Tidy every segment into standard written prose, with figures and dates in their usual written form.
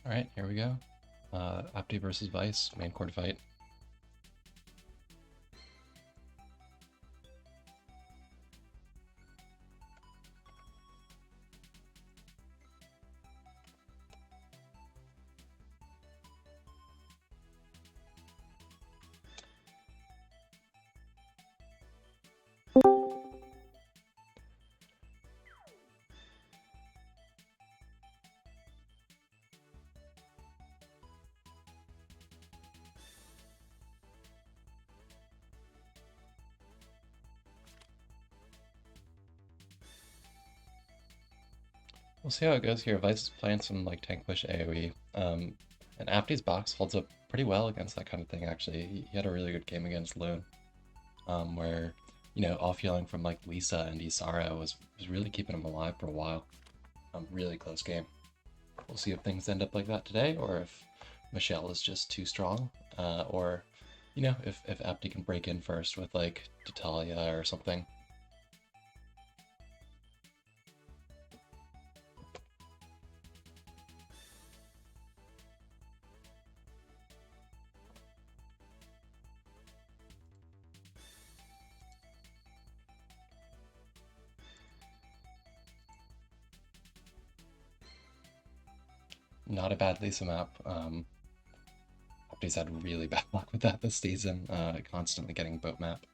Alright, here we go. Appty versus Vice, main court fight. We'll see how it goes here. Vice is playing some like tank push AoE. And Appty's box holds up pretty well against that kind of thing, actually. He had a really good game against Loon, where, off healing from like Lisa and Isara was really keeping him alive for a while. Really close game. We'll see if things end up like that today, or if Michelle is just too strong, or, if Appty can break in first with like Tatalia or something. Not a bad Lisa map. Appty's had really bad luck with that this season, constantly getting boat map.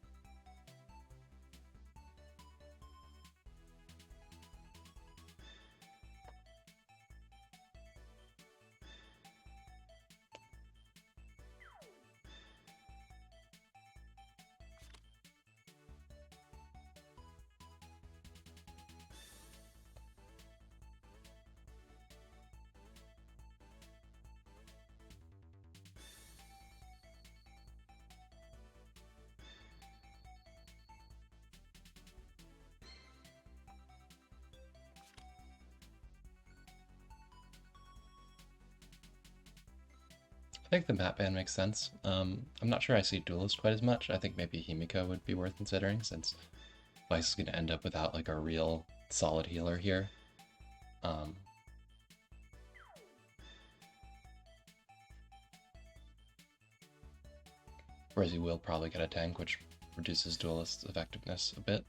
I think the map ban makes sense. I'm not sure I see Duelist quite as much. I think maybe Himiko would be worth considering, since Vice is going to end up without like a real solid healer here. Whereas he will probably get a tank, which reduces Duelist's effectiveness a bit.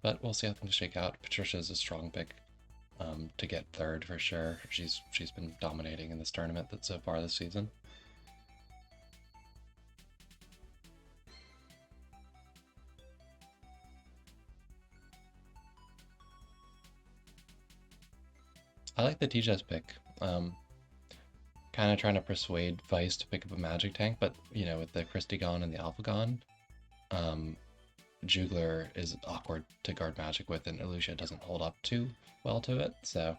But we'll see how things shake out. Patricia is a strong pick to get third for sure. She's been dominating in this tournament so far this season. I like the Tija's pick. Kind of trying to persuade Vice to pick up a magic tank, but with the Christie gone and the Alpha gone, Jugler is awkward to guard magic with, and Illusia doesn't hold up too well to it, so.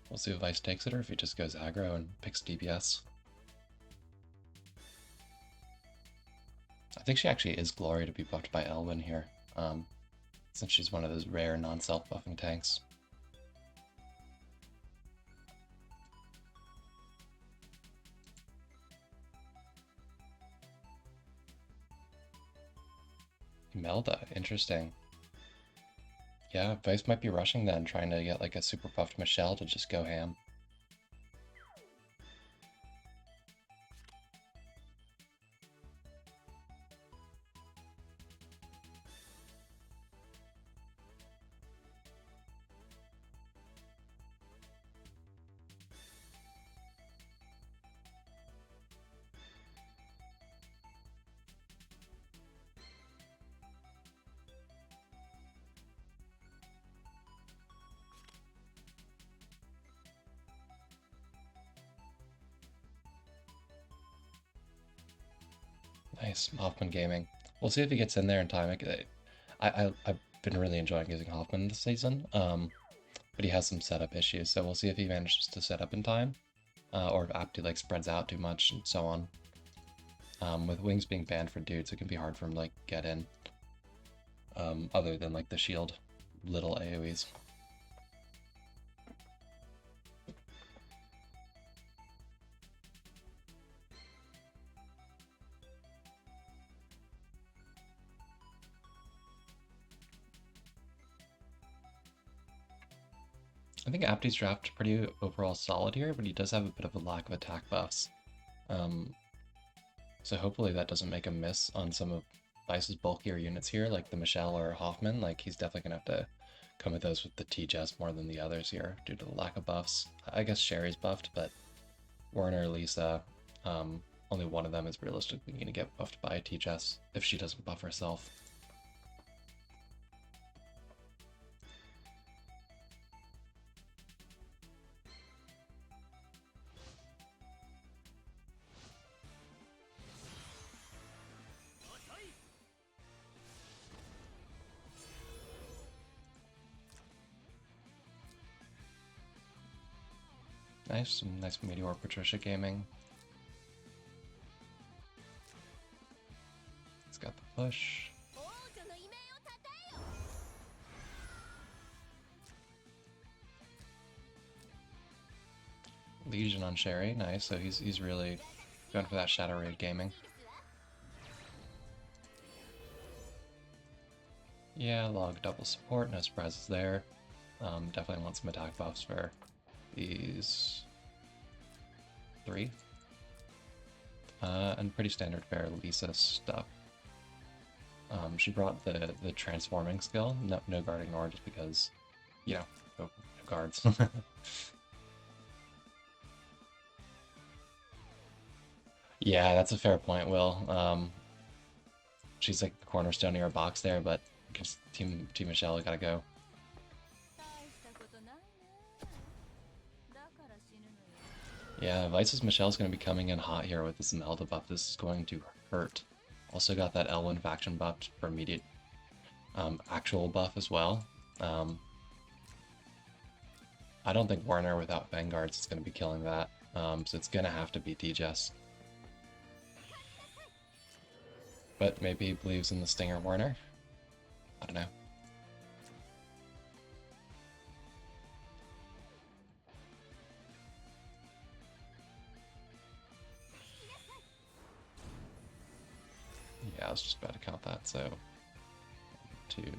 We'll see if Vice takes it or if he just goes aggro and picks DPS. I think she actually is Glory to be buffed by Elwyn here, since she's one of those rare non-self-buffing tanks. Imelda, interesting. Yeah, Vice might be rushing then, trying to get like a super buffed Michelle to just go ham. Nice, Hoffman Gaming. We'll see if he gets in there in time. I've been really enjoying using Hoffman this season, but he has some setup issues, so we'll see if he manages to set up in time, or if Appty like spreads out too much and so on. With wings being banned for dudes, it can be hard for him to like get in, other than like the shield little AoEs. I think Appty's draft pretty overall solid here, but he does have a bit of a lack of attack buffs. Um, so hopefully that doesn't make him miss on some of Vice's bulkier units here, like the Michelle or Hoffman. Like, he's definitely gonna have to come at those with the T-Jess more than the others here due to the lack of buffs. I guess Sherry's buffed, but Werner, Lisa, only one of them is realistically going to get buffed by a T-Jess if she doesn't buff herself. Nice, some nice Meteor Patricia gaming. It's got the push. Legion on Sherry, nice. So he's really going for that Shadow Raid gaming. Yeah, log double support, no surprises there. Definitely want some attack buffs for these three. And pretty standard fare Lisa stuff. She brought the transforming skill, no guard ignore, just because, you know, no guards. Yeah, that's a fair point, Will. She's like the cornerstone of our box there, but against Team Michelle, gotta go. Yeah, Vice's Michelle's going to be coming in hot here with this Zelda buff. This is going to hurt. Also got that Elwyn faction buff for immediate actual buff as well. I don't think Werner without Vanguards is going to be killing that, so it's going to have to be T-Jess. But maybe he believes in the Stinger Werner? I don't know. Yeah, I was just about to count that, so 1, 2, 3,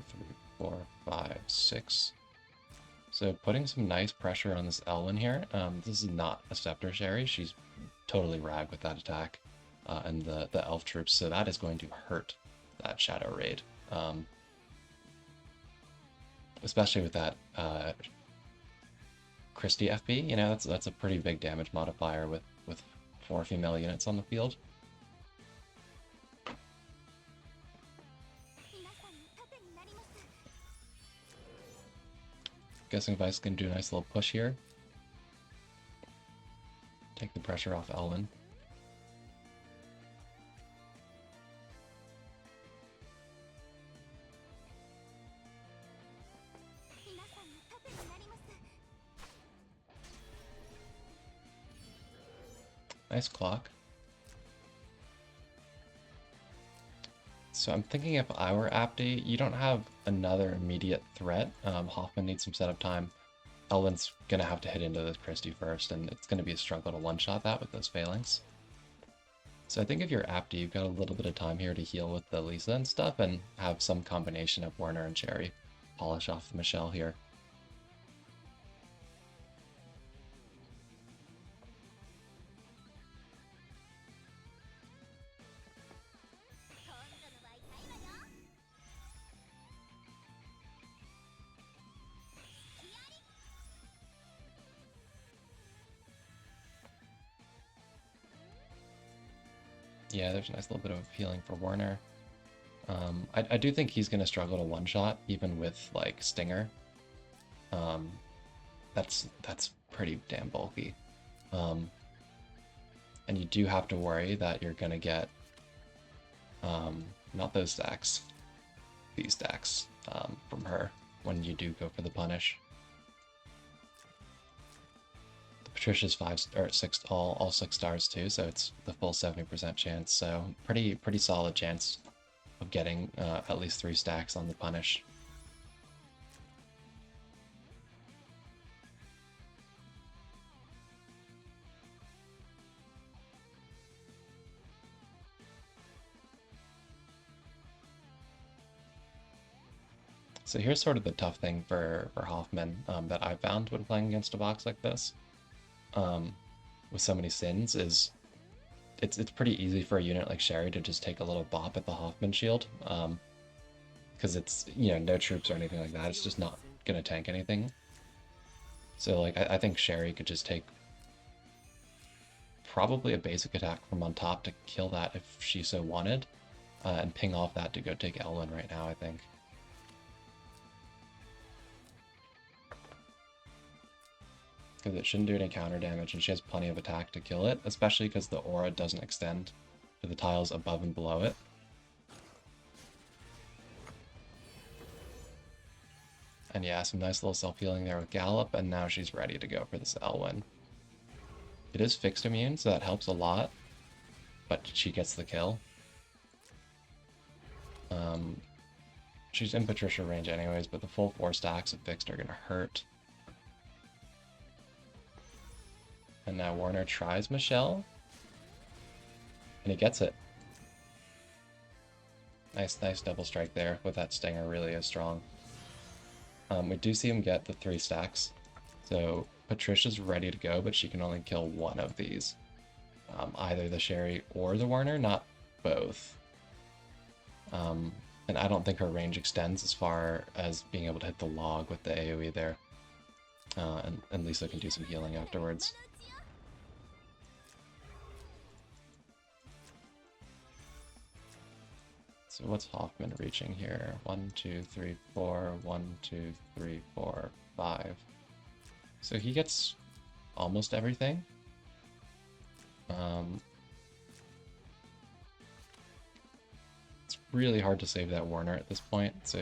4, 5, 6. So putting some nice pressure on this Elwyn here. This is not a Scepter Sherry. She's totally rag with that attack and the elf troops, so that is going to hurt that Shadow Raid. Especially with that Christie FP, you know, that's a pretty big damage modifier with 4 female units on the field. Guessing Vice can do a nice little push here. Take the pressure off Elwyn. Nice clock. So I'm thinking if I were Appty, you don't have another immediate threat. Hoffman needs some setup time. Elwyn's going to have to hit into this Christie first, and it's going to be a struggle to one-shot that with those failings. So I think if you're Appty, you've got a little bit of time here to heal with the Lisa and stuff, and have some combination of Werner and Cherry polish off the Michelle here. Yeah, there's a nice little bit of healing for Werner. I do think he's going to struggle to one-shot, even with, like, Stinger. That's pretty damn bulky. And you do have to worry that you're going to get, not those stacks, these stacks from her when you do go for the punish. Patricia's 5 or 6, all 6 stars too, so it's the full 70% chance. So pretty solid chance of getting at least 3 stacks on the punish. So here's sort of the tough thing for Hoffman that I found when playing against a box like this, um, with so many sins, is it's pretty easy for a unit like Sherry to just take a little bop at the Hoffman shield, because it's, you know, no troops or anything like that. It's just not gonna tank anything. So like I think Sherry could just take probably a basic attack from on top to kill that if she so wanted, and ping off that to go take Elwyn right now, I think. Because it shouldn't do any counter damage, and she has plenty of attack to kill it, especially because the aura doesn't extend to the tiles above and below it. And yeah, some nice little self-healing there with Gallop, and now she's ready to go for this Elwyn. It is fixed immune, so that helps a lot, but she gets the kill. She's in Patricia range anyways, but the full 4 stacks of fixed are going to hurt. And now Warner tries Michelle, and he gets it. Nice double strike there with that stinger, really is strong. We do see him get the 3 stacks, so Patricia's ready to go, but she can only kill one of these. Either the Sherry or the Warner, not both. And I don't think her range extends as far as being able to hit the log with the AoE there. And Lisa can do some healing afterwards. So what's Hoffman reaching here? 1, 2, 3, 4, 1, 2, 3, 4, 5. So he gets almost everything. It's really hard to save that Warner at this point. So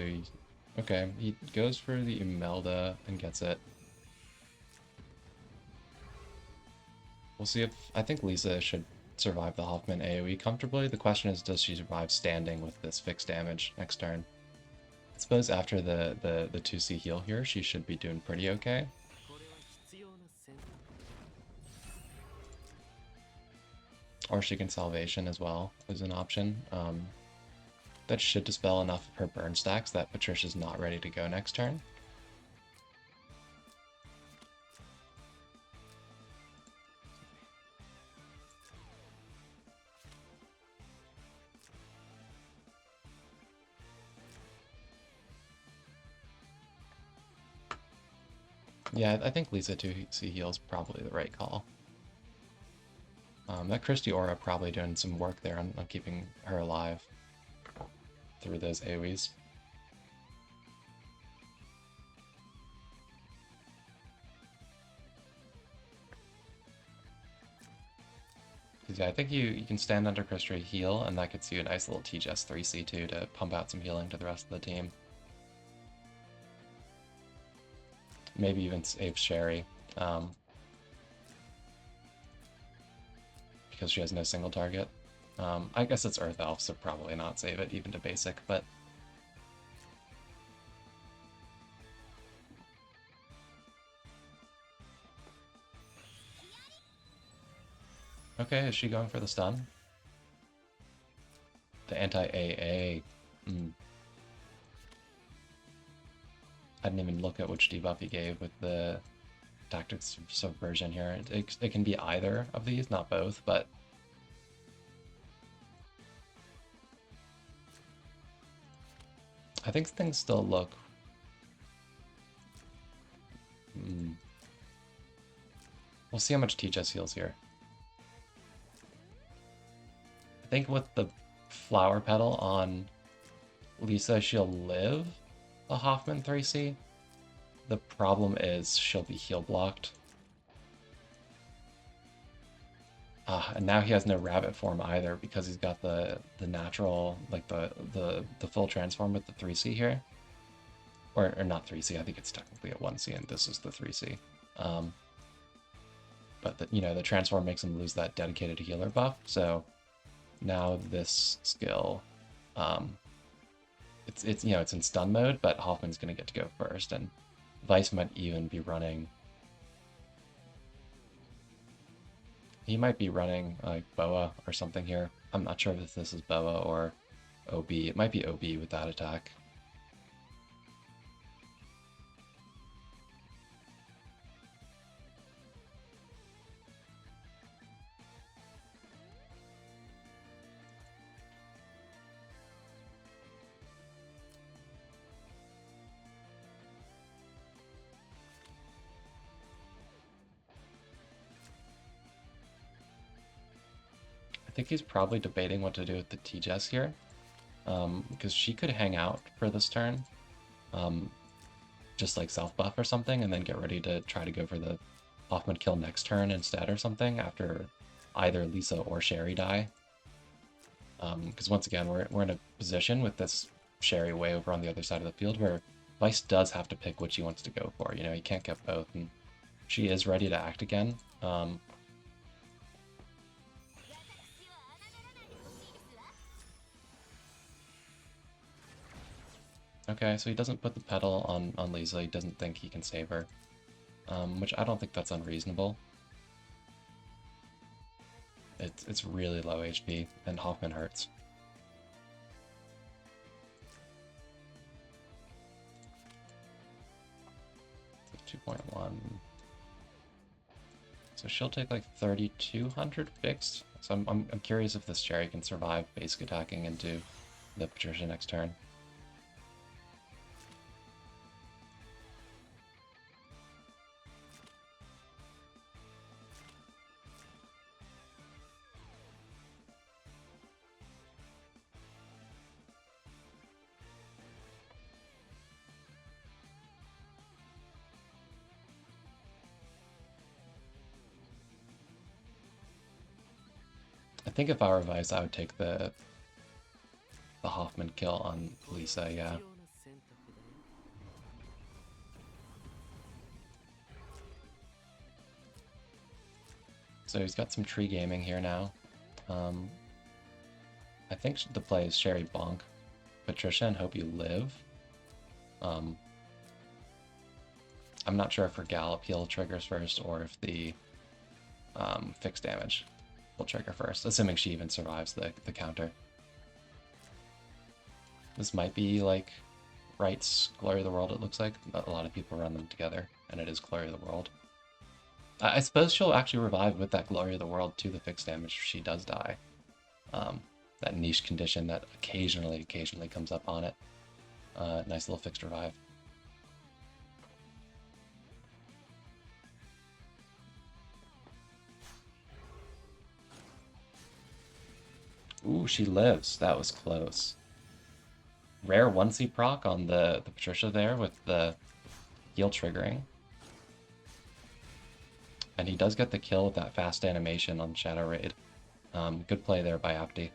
okay, he goes for the Imelda and gets it. We'll see if, I think Lisa should survive the Hoffman AoE comfortably. The question is, does she survive standing with this fixed damage next turn? I suppose after the 2C heal here, she should be doing pretty okay. Or she can Salvation as well, is an option. That should dispel enough of her burn stacks that Patricia's not ready to go next turn. Yeah, I think Lisa 2C heal is probably the right call. That Christie Aura probably doing some work there on keeping her alive through those AoEs. Yeah, I think you can stand under Christie heal, and that gets you a nice little TGS 3C2 to pump out some healing to the rest of the team. Maybe even save Sherry, because she has no single target. I guess it's Earth Elf, so probably not save it even to basic, but okay, is she going for the stun? The anti-AA. I didn't even look at which debuff he gave with the Tactics Subversion here. It can be either of these, not both, but I think things still look... We'll see how much Teachus heals here. I think with the Flower Petal on Lisa, she'll live a Hoffman 3C. The problem is she'll be heal blocked. And now he has no rabbit form either because he's got the natural, like the full transform with the 3C here. Or not 3C, I think it's technically a 1C and this is the 3C. But the transform makes him lose that dedicated healer buff, so now this skill, it's in stun mode, but Hoffman's gonna get to go first, and Vice might even be running. He might be running like Boa or something here. I'm not sure if this is Boa or OB. It might be OB with that attack. think he's probably debating what to do with the T-Jess here, because she could hang out for this turn, just like self-buff or something, and then get ready to try to go for the Hoffman kill next turn instead or something after either Lisa or Sherry die. Because once again, we're in a position with this Sherry way over on the other side of the field where Vice does have to pick what she wants to go for. You know, he can't get both, and she is ready to act again. Okay, so he doesn't put the pedal on Lisa. He doesn't think he can save her, which I don't think that's unreasonable. It's really low HP, and Hoffman hurts. So 2.1. So she'll take like 3,200 fixed. So I'm curious if this Sherry can survive basic attacking into the Patricia next turn. I think if I were Vice, I would take the Hoffman kill on Lisa, yeah. So he's got some tree gaming here now. I think the play is Sherry Bonk Patricia and hope you live. I'm not sure if her Gallop heal triggers first or if the fixed damage will trigger first, assuming she even survives the counter. This might be like Wright's Glory of the World, it looks like. A lot of people run them together, and it is Glory of the World. I suppose she'll actually revive with that Glory of the World to the fixed damage if she does die. That niche condition that occasionally comes up on it. Nice little fixed revive. Ooh, she lives. That was close. Rare 1C proc on the Patricia there with the heal triggering. And he does get the kill with that fast animation on Shadow Raid. Good play there by Appty.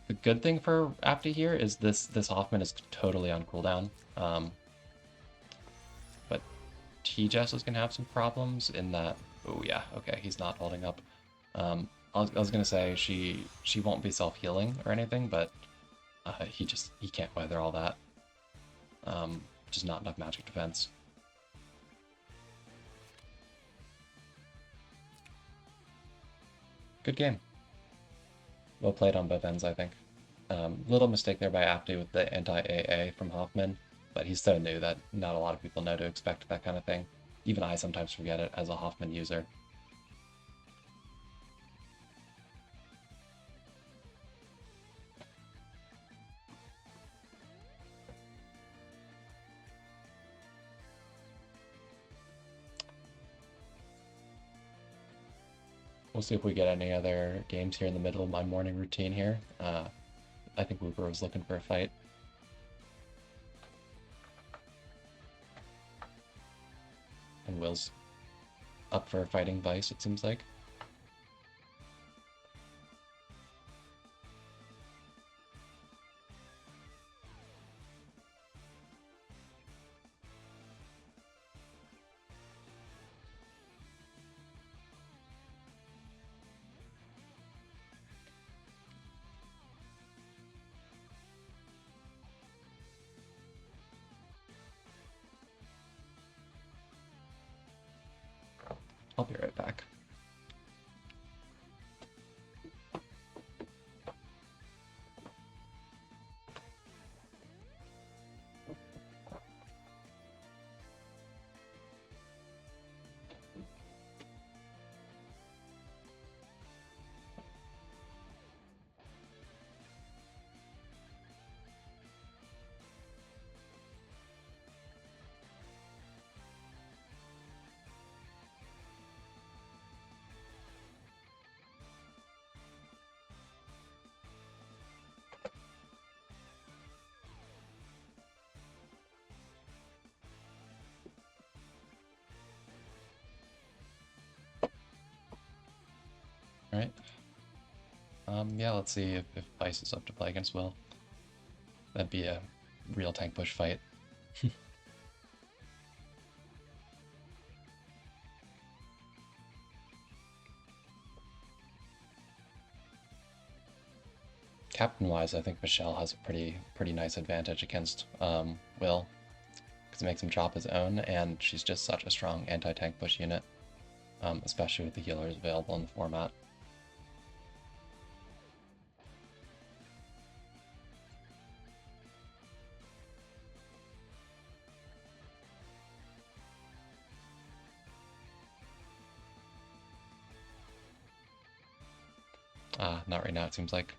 The good thing for Appty here is this Hoffman is totally on cooldown. But T-Jess is going to have some problems in that... Oh yeah, okay, he's not holding up. I was going to say she won't be self-healing or anything, but he can't weather all that. Just not enough magic defense. Good game. Well played on both ends, I think. Little mistake there by Appty with the anti-AA from Hoffman, but he's so new that not a lot of people know to expect that kind of thing. Even I sometimes forget it as a Hoffman user. We'll see if we get any other games here in the middle of my morning routine here. I think Wooper was looking for a fight. And Will's up for fighting Vice, it seems like. I'll be right back. Alright. Yeah, let's see if Vice is up to play against Will. That'd be a real tank push fight. Captain-wise, I think Michelle has a pretty nice advantage against Will, because it makes him chop his own, and she's just such a strong anti-tank push unit, especially with the healers available in the format. Ah, not right now, it seems like.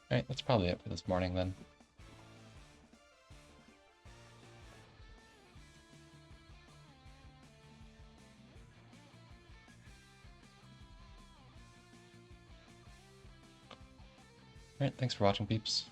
Alright, that's probably it for this morning then. Alright, thanks for watching, peeps.